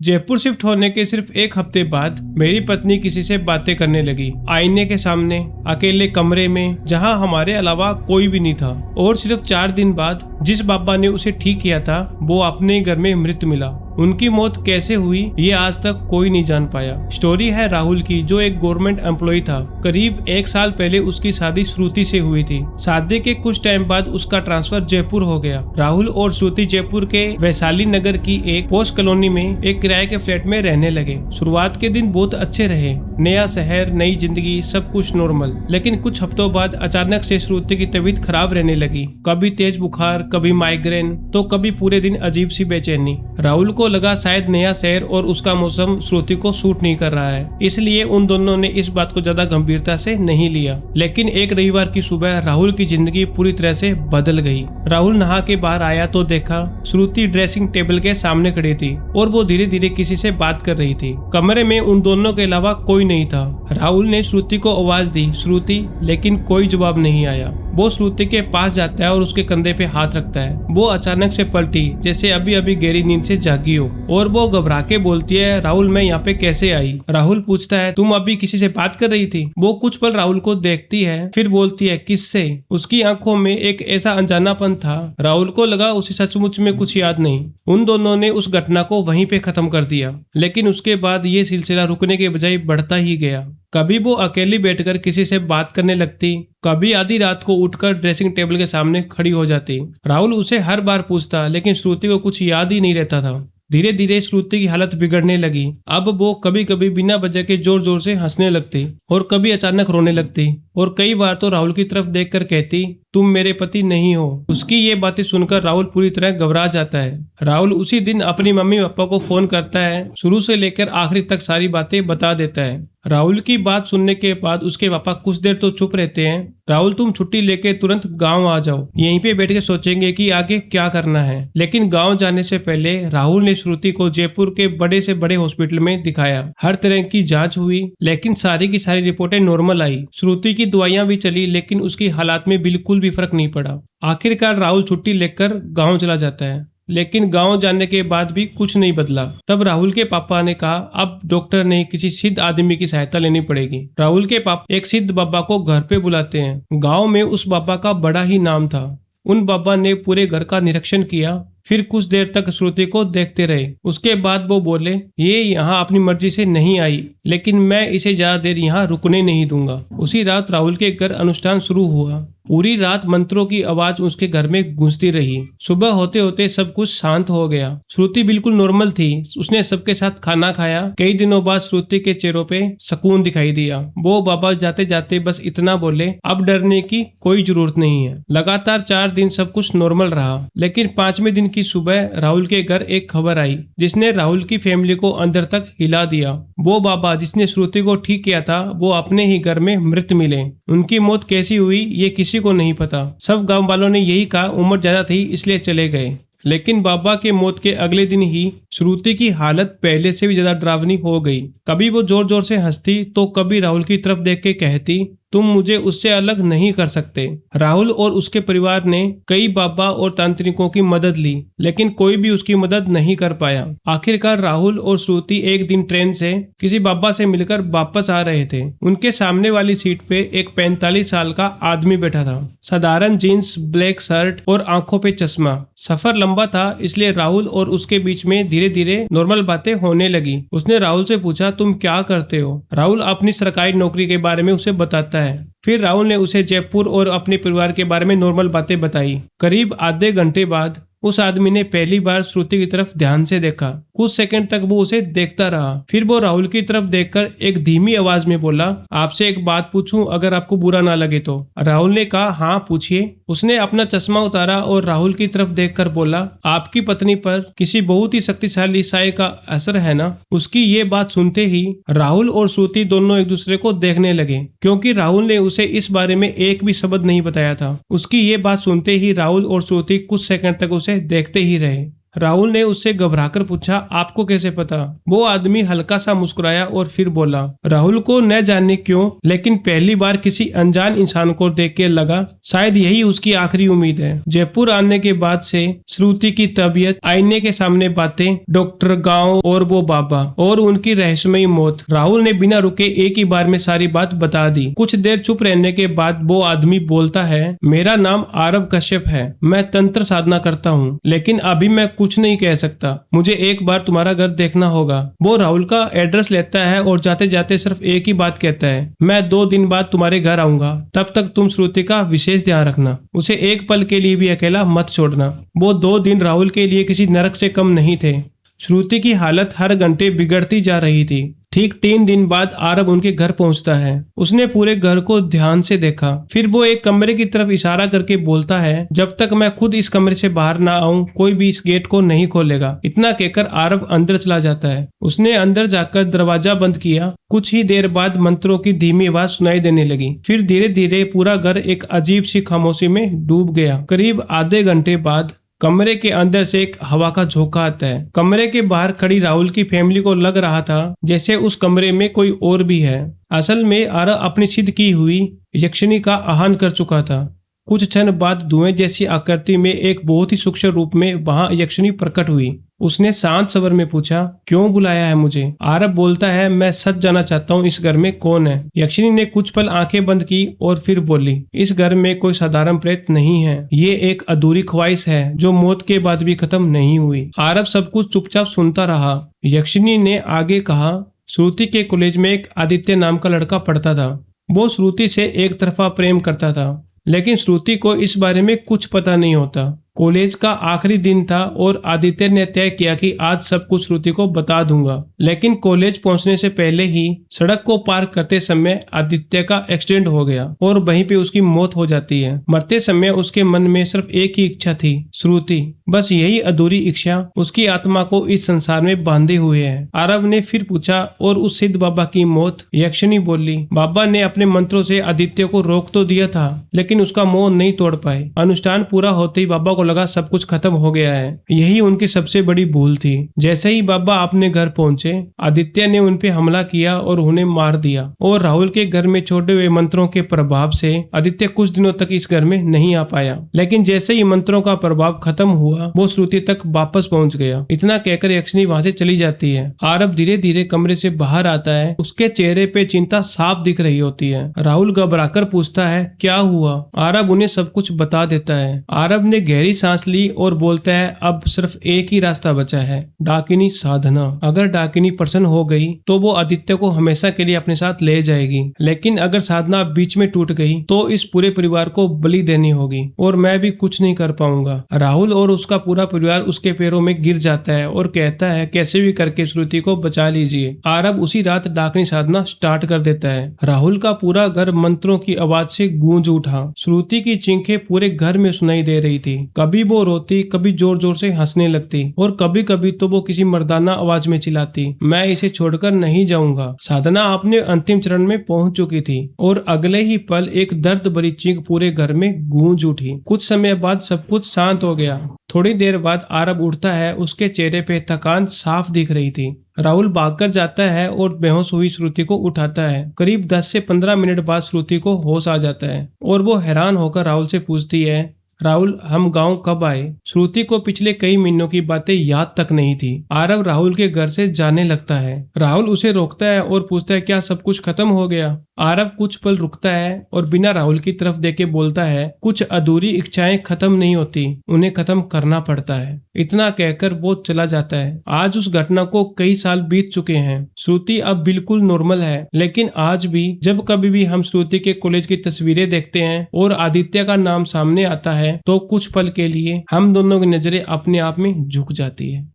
Jaipur shift होने के सिर्फ एक हफ्ते बाद मेरी पत्नी किसी से बातें करने लगी, आईने के सामने अकेले कमरे में जहां हमारे अलावा कोई भी नहीं था। और सिर्फ 4 दिन बाद जिस बाबा ने उसे ठीक किया था वो अपने घर में मृत मिला। उनकी मौत कैसे हुई ये आज तक कोई नहीं जान पाया। स्टोरी है राहुल की, जो एक गवर्नमेंट एम्प्लॉय था। करीब 1 साल पहले उसकी शादी श्रुति से हुई थी। शादी के कुछ टाइम बाद उसका ट्रांसफर जयपुर हो गया। राहुल और श्रुति जयपुर के वैशाली नगर की एक पोस्ट कॉलोनी में एक किराए के फ्लैट में रहने लगे। शुरुआत के दिन बहुत अच्छे रहे, नया शहर, नई जिंदगी, सब कुछ नॉर्मल। लेकिन कुछ हफ्तों बाद अचानक से श्रुति की तबीयत खराब रहने लगी। कभी तेज बुखार, कभी माइग्रेन, तो कभी पूरे दिन अजीब सी बेचैनी। राहुल को लगा शायद नया शहर और उसका मौसम श्रुति को सूट नहीं कर रहा है, इसलिए उन दोनों ने इस बात को ज्यादा गंभीरता से नहीं लिया। लेकिन एक रविवार की सुबह राहुल की जिंदगी पूरी तरह से बदल गई। राहुल नहा के बाहर आया तो देखा श्रुति ड्रेसिंग टेबल के सामने खड़ी थी और वो धीरे धीरे किसी से बात कर रही थी। कमरे में उन दोनों के अलावा कोई नहीं था। राहुल ने श्रुति को आवाज दी, श्रुति, लेकिन कोई जवाब नहीं आया। वो श्रुति के पास जाता है और उसके कंधे पे हाथ रखता है। वो अचानक से पलटी जैसे अभी अभी गहरी नींद से जागी हो और वो घबरा के बोलती है, राहुल, मैं यहाँ पे कैसे आई? राहुल पूछता है, तुम अभी किसी से बात कर रही थी? वो कुछ पल राहुल को देखती है, फिर बोलती है, किससे? उसकी आंखों में एक ऐसा अनजानापन था, राहुल को लगा उसे सचमुच में कुछ याद नहीं। उन दोनों ने उस घटना को वहीं पे खत्म कर दिया। लेकिन उसके बाद ये सिलसिला रुकने के बजाय बढ़ता ही गया। कभी वो अकेली बैठकर किसी से बात करने लगती, कभी आधी रात को उठकर ड्रेसिंग टेबल के सामने खड़ी हो जाती। राहुल उसे हर बार पूछता, लेकिन श्रुति को कुछ याद ही नहीं रहता था। धीरे धीरे श्रुति की हालत बिगड़ने लगी। अब वो कभी कभी बिना वजह के जोर जोर से हंसने लगती और कभी अचानक रोने लगती और कई बार तो राहुल की तरफ देखकर कहती, तुम मेरे पति नहीं हो। उसकी ये बातें सुनकर राहुल पूरी तरह घबरा जाता है। राहुल उसी दिन अपनी मम्मी पापा को फोन करता है, शुरू से लेकर आखिरी तक सारी बातें बता देता है। राहुल की बात सुनने के बाद उसके पापा कुछ देर तो चुप रहते हैं। राहुल, तुम छुट्टी लेके तुरंत गांव आ जाओ, यहीं पे बैठ के सोचेंगे कि आगे क्या करना है। लेकिन गांव जाने से पहले राहुल ने श्रुति को जयपुर के बड़े से बड़े हॉस्पिटल में दिखाया। हर तरह की जांच हुई, लेकिन सारी की सारी रिपोर्टें नॉर्मल आई। श्रुति की दवाइयां भी चली, लेकिन उसकी हालात में बिल्कुल भी फर्क नहीं पड़ा। आखिरकार राहुल छुट्टी लेकर गाँव चला जाता है, लेकिन गांव जाने के बाद भी कुछ नहीं बदला। तब राहुल के पापा ने कहा, अब डॉक्टर ने किसी सिद्ध आदमी की सहायता लेनी पड़ेगी। राहुल के पापा एक सिद्ध बाबा को घर पे बुलाते हैं। गांव में उस बाबा का बड़ा ही नाम था। उन बाबा ने पूरे घर का निरीक्षण किया, फिर कुछ देर तक श्रुति को देखते रहे। उसके बाद वो बोले, ये यहाँ अपनी मर्जी से नहीं आई, लेकिन मैं इसे ज्यादा देर यहाँ रुकने नहीं दूंगा। उसी रात राहुल के घर अनुष्ठान शुरू हुआ। पूरी रात मंत्रों की आवाज उसके घर में गूंजती रही। सुबह होते होते सब कुछ शांत हो गया। श्रुति बिल्कुल नॉर्मल थी। उसने सबके साथ खाना खाया। कई दिनों बाद श्रुति के चेहरों पे सुकून दिखाई दिया। वो बाबा जाते जाते बस इतना बोले, अब डरने की कोई जरूरत नहीं है। लगातार 4 दिन सब कुछ नॉर्मल रहा, लेकिन 5वें दिन की सुबह राहुल के घर एक खबर आई जिसने राहुल की फैमिली को अंदर तक हिला दिया। वो बाबा जिसने श्रुति को ठीक किया था, वो अपने ही घर में मृत मिले। उनकी मौत कैसी हुई ये किसी को नहीं पता। सब गांव वालों ने यही कहा, उम्र ज्यादा थी इसलिए चले गए। लेकिन बाबा के मौत के अगले दिन ही श्रुति की हालत पहले से भी ज्यादा डरावनी हो गई। कभी वो जोर जोर से हंसती तो कभी राहुल की तरफ देख के कहती, तुम मुझे उससे अलग नहीं कर सकते। राहुल और उसके परिवार ने कई बाबा और तांत्रिकों की मदद ली, लेकिन कोई भी उसकी मदद नहीं कर पाया। आखिरकार राहुल और श्रुति एक दिन ट्रेन से किसी बाबा से मिलकर वापस आ रहे थे। उनके सामने वाली सीट पे एक 45 साल का आदमी बैठा था। साधारण जीन्स, ब्लैक शर्ट और आंखों पे चश्मा। सफर लंबा था, इसलिए राहुल और उसके बीच में धीरे धीरे नॉर्मल बातें होने लगी। उसने राहुल से पूछा, तुम क्या करते हो? राहुल अपनी सरकारी नौकरी के बारे में उसे बताता है। फिर राहुल ने उसे जयपुर और अपने परिवार के बारे में नॉर्मल बातें बताई। करीब आधे घंटे बाद उस आदमी ने पहली बार श्रुति की तरफ ध्यान से देखा। कुछ सेकंड तक वो उसे देखता रहा। फिर वो राहुल की तरफ देखकर एक धीमी आवाज में बोला, आपसे एक बात पूछूं अगर आपको बुरा ना लगे तो? राहुल ने कहा, हाँ पूछिए। उसने अपना चश्मा उतारा और राहुल की तरफ देखकर बोला, आपकी पत्नी पर किसी बहुत ही शक्तिशाली साये का असर है ना? उसकी ये बात सुनते ही राहुल और श्रुति दोनों एक दूसरे को देखने लगे, क्योंकि राहुल ने उसे इस बारे में एक भी शब्द नहीं बताया था। उसकी ये बात सुनते ही राहुल और श्रुति कुछ सेकंड तक उसे देखते ही रहे। राहुल ने उससे घबराकर पूछा, आपको कैसे पता? वो आदमी हल्का सा मुस्कुराया और फिर बोला, राहुल को न जाने क्यों लेकिन पहली बार किसी अनजान इंसान को देख के लगा शायद यही उसकी आखिरी उम्मीद है। जयपुर आने के बाद से श्रुति की तबीयत, आईने के सामने बातें, डॉक्टर, गांव और वो बाबा और उनकी रहस्यमयी मौत। राहुल ने बिना रुके एक ही बार में सारी बात बता दी। कुछ देर चुप रहने के बाद वो आदमी बोलता है, मेरा नाम आरव कश्यप है, मैं तंत्र साधना करता हूँ, लेकिन अभी मैं कुछ नहीं कह सकता। मुझे एक बार तुम्हारा घर देखना होगा। वो राहुल का एड्रेस लेता है और जाते जाते सिर्फ एक ही बात कहता है, मैं 2 दिन बाद तुम्हारे घर आऊंगा, तब तक तुम श्रुति का विशेष ध्यान रखना, उसे एक पल के लिए भी अकेला मत छोड़ना। वो 2 दिन राहुल के लिए किसी नरक से कम नहीं थे। श्रुति की हालत हर घंटे बिगड़ती जा रही थी। ठीक 3 दिन बाद आरव उनके घर पहुंचता है। उसने पूरे घर को ध्यान से देखा, फिर वो एक कमरे की तरफ इशारा करके बोलता है, जब तक मैं खुद इस कमरे से बाहर ना आऊं कोई भी इस गेट को नहीं खोलेगा। इतना कहकर आरव अंदर चला जाता है। उसने अंदर जाकर दरवाजा बंद किया। कुछ ही देर बाद मंत्रों की धीमी आवाज सुनाई देने लगी। फिर धीरे धीरे पूरा घर एक अजीब सी खामोशी में डूब गया। करीब आधे घंटे बाद कमरे के अंदर से एक हवा का झोंका आता है। कमरे के बाहर खड़ी राहुल की फैमिली को लग रहा था जैसे उस कमरे में कोई और भी है। असल में आरव अपनी सिद्ध की हुई यक्षिणी का आह्वान कर चुका था। कुछ क्षण बाद धुएं जैसी आकृति में एक बहुत ही सूक्ष्म रूप में वहां यक्षिणी प्रकट हुई। उसने शांत स्वर में पूछा, क्यों बुलाया है मुझे? आरव बोलता है, मैं सच जानना चाहता हूँ इस घर में कौन है। यक्षिणी ने कुछ पल आंखें बंद की और फिर बोली, इस घर में कोई साधारण प्रेत नहीं है, ये एक अधूरी ख्वाहिश है जो मौत के बाद भी खत्म नहीं हुई। आरव सब कुछ चुपचाप सुनता रहा। यक्षिणी ने आगे कहा, श्रुति के कॉलेज में एक आदित्य नाम का लड़का पढ़ता था। वो श्रुति से एक तरफा प्रेम करता था, लेकिन श्रुति को इस बारे में कुछ पता नहीं होता। कॉलेज का आखिरी दिन था और आदित्य ने तय किया कि आज सब कुछ श्रुति को बता दूंगा। लेकिन कॉलेज पहुंचने से पहले ही सड़क को पार करते समय आदित्य का एक्सीडेंट हो गया और वहीं पे उसकी मौत हो जाती है। मरते समय उसके मन में सिर्फ एक ही इच्छा थी, श्रुति। बस यही अधूरी इच्छा उसकी आत्मा को इस संसार में बांधे हुए है। आरव ने फिर पूछा, और उस सिद्ध बाबा की मौत? यक्षिणी बोली, बाबा ने अपने मंत्रों से आदित्य को रोक तो दिया था, लेकिन उसका मोह नहीं तोड़ पाए। अनुष्ठान पूरा होते ही बाबा को लगा सब कुछ खत्म हो गया है। यही उनकी सबसे बड़ी भूल थी। जैसे ही बाबा अपने घर पहुंचे, आदित्य ने उन पे हमला किया और उन्हें मार दिया। और राहुल के घर में छोड़े हुए मंत्रों के प्रभाव से आदित्य कुछ दिनों तक इस घर में नहीं आ पाया। लेकिन जैसे ही मंत्रों का प्रभाव खत्म हुआ, वो श्रुति तक वापस पहुंच गया। इतना कहकर यक्षिणी वहां से चली जाती है। आरव धीरे धीरे कमरे से बाहर आता है। उसके चेहरे पे चिंता साफ दिख रही होती है। राहुल घबराकर पूछता है, क्या हुआ? आरव उन्हें सब कुछ बता देता है। आरव ने गहरी सांस ली और बोलता है, अब सिर्फ एक ही रास्ता बचा है, डाकिनी साधना। अगर डाकिनी प्रसन्न हो गई तो वो आदित्य को हमेशा के लिए अपने साथ ले जाएगी, लेकिन अगर साधना बीच में टूट गई तो इस पूरे परिवार को बलि देनी होगी और मैं भी कुछ नहीं कर पाऊंगा। राहुल और उसका पूरा परिवार उसके पैरों में गिर जाता है और कहता है, कैसे भी करके श्रुति को बचा लीजिए। आरव उसी रात डाकिनी साधना स्टार्ट कर देता है। राहुल का पूरा घर मंत्रों की आवाज से गूंज उठा। श्रुति की चीखें पूरे घर में सुनाई दे रही थी। कभी वो रोती, कभी जोर जोर से हंसने लगती और कभी कभी तो वो किसी मर्दाना आवाज में चिल्लाती, मैं इसे छोड़कर नहीं जाऊंगा। साधना अपने अंतिम चरण में पहुंच चुकी थी और अगले ही पल एक दर्द भरी चीख पूरे घर में गूंज उठी। कुछ समय बाद सब कुछ शांत हो गया। थोड़ी देर बाद आरव उठता है। उसके चेहरे पे थकान साफ दिख रही थी। राहुल भागकर जाता है और बेहोश हुई श्रुति को उठाता है। करीब 10 से 15 मिनट बाद श्रुति को होश आ जाता है और वो हैरान होकर राहुल से पूछती है, राहुल, हम गांव कब आए? श्रुति को पिछले कई महीनों की बातें याद तक नहीं थी। आरव राहुल के घर से जाने लगता है। राहुल उसे रोकता है और पूछता है, क्या सब कुछ खत्म हो गया? आरव कुछ पल रुकता है और बिना राहुल की तरफ देखे बोलता है, कुछ अधूरी इच्छाएं खत्म नहीं होती, उन्हें खत्म करना पड़ता है। इतना कहकर वो चला जाता है। आज उस घटना को कई साल बीत चुके हैं। श्रुति अब बिल्कुल नॉर्मल है, लेकिन आज भी जब कभी भी हम श्रुति के कॉलेज की तस्वीरें देखते हैं और आदित्य का नाम सामने आता है तो कुछ पल के लिए हम दोनों की नजरें अपने आप में झुक जाती है।